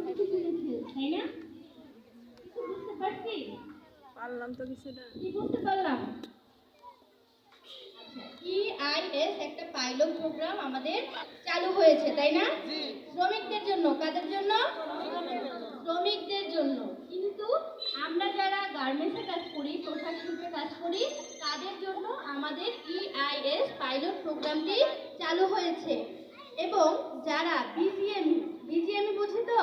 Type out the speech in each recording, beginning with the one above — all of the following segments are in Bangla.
বুঝতে পেরেছি, তাই না? বুঝতে পারছি? পারলাম তো কিছুটা। কি বুঝতে পারলাম? EIS একটা পাইলট প্রোগ্রাম আমাদের চালু হয়েছে, তাই না? শ্রমিকদের জন্য, কাদের জন্য? শ্রমিকদের জন্য। কিন্তু আমরা যারা গার্মেন্টসে কাজ করি, পোশাক শিল্পে কাজ করি, তাদের জন্য আমাদের EIS পাইলট প্রোগ্রামটি চালু হয়েছে। এবং যারা বিজিএমই বুঝি তো?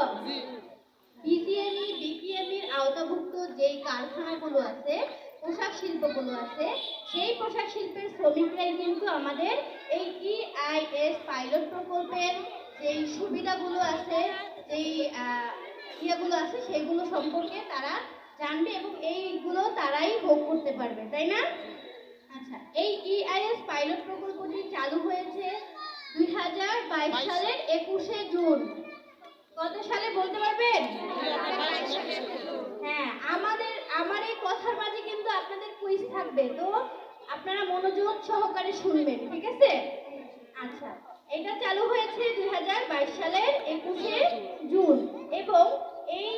বিপিএমইর আওতাভুক্ত যেই কারখানাগুলো আছে, পোশাক শিল্পগুলো আছে, সেই পোশাক শিল্পের শ্রমিকরাই কিন্তু আমাদের এই EIS পাইলট প্রকল্পের যেই সুবিধাগুলো আছে, যেই ইয়েগুলো আছে, সেগুলো সম্পর্কে তারা জানবে এবং এইগুলো তারাই ভোগ করতে পারবে, তাই না? আচ্ছা, এই EIS পাইলট প্রকল্পটি চালু হয়েছে 2022 সালের 21শে জুন। কত সালে বলতে পারবেন? হ্যাঁ, আমার এই কথার মাঝে কিন্তু আপনাদের কুইজ থাকবে, তো আপনারা মনোযোগ সহকারে শুনবেন, ঠিক আছে? আচ্ছা, এটা চালু হয়েছে 2022 সালের 21শে জুন এবং এই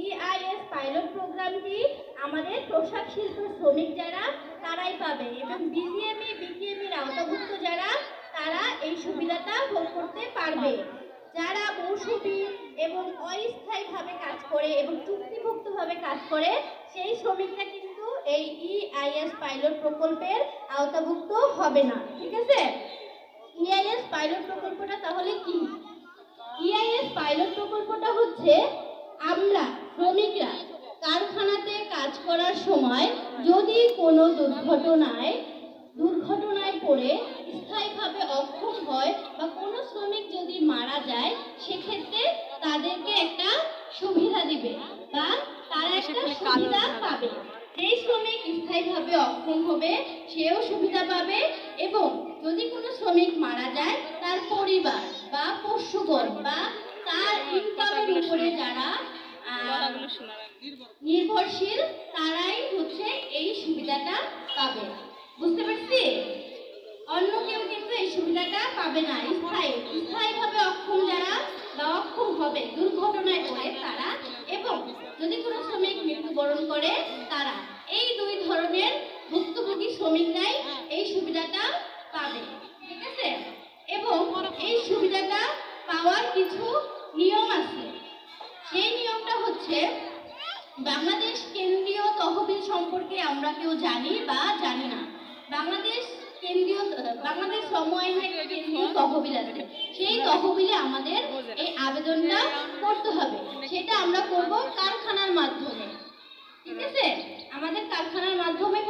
EIS পাইলট প্রোগ্রামটি আমাদের পোশাক শিল্প শ্রমিক যারা তারাই পাবে এবং বিপিএমইর আওতাভুক্ত যারা তারা এই সুবিধাটা ভোগ করতে পারবে। যারা মৌসুমী এবং অস্থায়ীভাবে কাজ করে এবং চুক্তিভুক্তভাবে কাজ করে, সেই শ্রমিকরা কিন্তু এই EIS পাইলট প্রকল্পের আওতাভুক্ত হবে না, ঠিক আছে? EIS পাইলট প্রকল্পটা তাহলে কি? EIS পাইলট প্রকল্পটা হচ্ছে আমরা শ্রমিকরা কারখানাতে কাজ করার সময় যদি কোনো দুর্ঘটনায় পড়ে স্থায়ীভাবে অক্ষম হয় বা কোনো শ্রমিক যদি মারা যায়, সেক্ষেত্রে তাদেরকে একটা সুবিধা দিবে বা তারা একটা সুবিধা পাবে। যেই শ্রমিক স্থায়ীভাবে অক্ষম হবে সেও সুবিধা পাবে এবং যদি কোনো শ্রমিক মারা যায়, তার পরিবার বা পোষ্যগণ বা তার ইনকামের উপরে যারা নির্ভরশীল, তারাই হচ্ছে এই সুবিধাটা পাবে। বুঝতে পারছি? অন্য কেউ কিন্তু এই সুবিধাটা পাবে না। স্থায়ীভাবে অক্ষম যারা বা অক্ষম হবে দুর্ঘটনায় পড়ে তারা এবং যদি কোনো শ্রমিক মৃত্যুবরণ করে তারা, এই দুই ধরনের ভুক্তভোগী শ্রমিকরাই এই সুবিধাটা পাবে, ঠিক আছে? এবং এই সুবিধাটা পাওয়ার কিছু নিয়ম আছে। সেই নিয়মটা হচ্ছে, বাংলাদেশ কেন্দ্রীয় তহবিল সম্পর্কে আমরা কেউ জানি বা জানি না। বাংলাদেশ শ্রম আইনের একটা কেন্দ্রীয় তহবিল আছে, সেই তহবিলে আমাদের এই আবেদনটা করতে হবে। সেটা আমরা করব কারখানার মাধ্যমে, ঠিক আছে? আমাদের কারখানার মাধ্যমে